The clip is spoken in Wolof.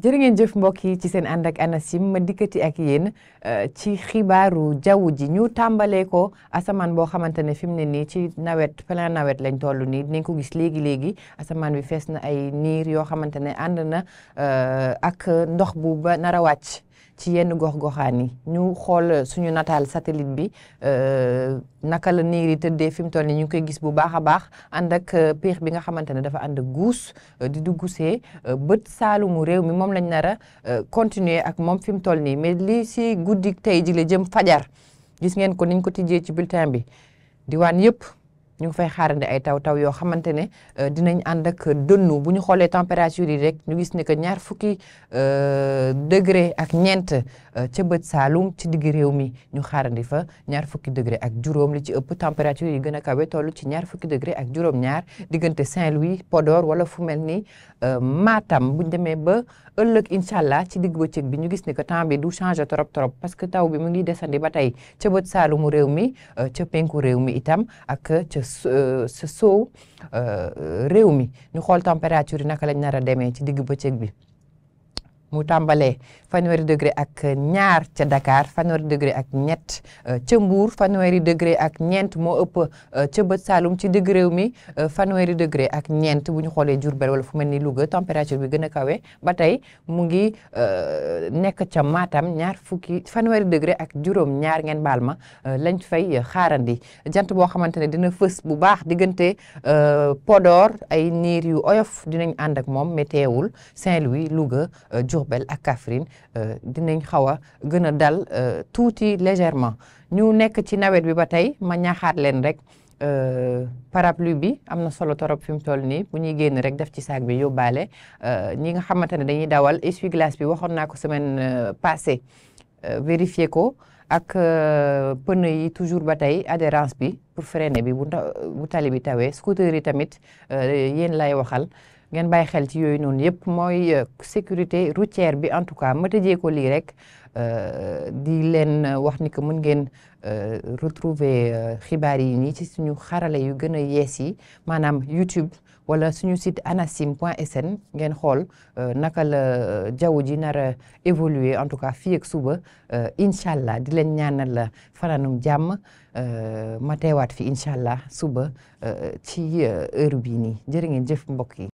jërë ngeen jëf mbokk yi ci seen ànd ak ANACIM ma dikkati ak yéen ci xibaaru jaww ji ñu tàmbalee ko asamaan boo xamante ne fi mu ne nii ci nawet plein nawet lañ toll nii dinañ ko gis léegi asamaan bi fees na ay niir yoo xamante ne ànd na ak ndox bu ba nar a wàcc ci yenn gox-goxaan yi ñu xool suñu nataal satellite bi naka la niir yi tëddee fi mu toll nii ñu ngi koy gis bu baax a baax ànd ak péex bi nga xamante ne dafa ànd ak guus di duggusee bët saalumu réew mi moom lañ nar a continuer ak moom fi mu toll nii mais li si guddi tey ji la jëm fajar gis ngeen ko niñ ko tijjee ci bulletin bi diwaan yëpp ñu ngi fay xaarandi ay taw yoo xamante ne dinañ ànd ak dënnu bu ñu xoolee température yi rek ñu gis ne que 20 degré ak ñeent ca bët Saalum ci digg réew mi ñu xaarandi fa 20 degré ak juróom li ci ëpp température yi gën a kawe toll ci 20 degré ak juróom-ñaar diggante Saint-Louis Podor wala fu mel ni Matam buñ demee ba ëllëg incha allah ci digg bëccëg bi ñu gis ne que temps bi du changé trop parce que taw bi mu ngi desandi ba tey ca bët Saalumu réew mi ca penku réew mi itam ak ca sa soow réew mi ñu xool température yi naka lañ nar a demee ci digg bëccëg bi mu tàmbalee 20 degré ak ñaar ca Dakar 20 degré ak ñett ca Mbour 20 degré ak ñeent moo ëpp ca bët Saalum ci digg réew mi 20 degré ak ñeent bu ñu xoolee Diourbel wala fu mel ni Louga température bi gën a kawe ba tey mu ngi nekk ca Matam 20 degré ak juróom ñaar ngeen baal ma lañ fay xaarandi jant boo xamante ne dina fës bu baax diggante Podor ay niir yu oyof dinañ ànd ak moom météowul Saint-Louis Louga Diourbel ak Kaffrine dinañ xaw a gën a dal tuuti légèrement ñu nekk ci nawet bi ba tey ma ñaaxaat leen rek parapluie bi am na solo torop fi mu toll nii bu ñuy génn rek def ci saak bi yóbbaale ñi nga xamante ne dañuy dawal essuie-glace bi waxoon naa ko semaine passée vérifier ko ak pneu yi toujours ba tey adhérence bi pour freiner bi bu tali bi tawee scooter yi tamit yéen lay waxal ngeen bàyyi xel ci yooyu noonu yëpp mooy sécurité routière bi en tout cas ma tëjee ko lii rek di leen wax ni que mën ngeen retrouver xibaar yi nii ci suñu xarala yu gën a yees yi maanaam YouTube wala suñu site anacim.sn ngeen xool naka la jaww ji nar a évoluer en tout cas fii ak suba incha allah di leen ñaanal fananum jàmm ma teewaat fi incha allah suba ci heure bii nii jërë ngeen jëf mbokk yi.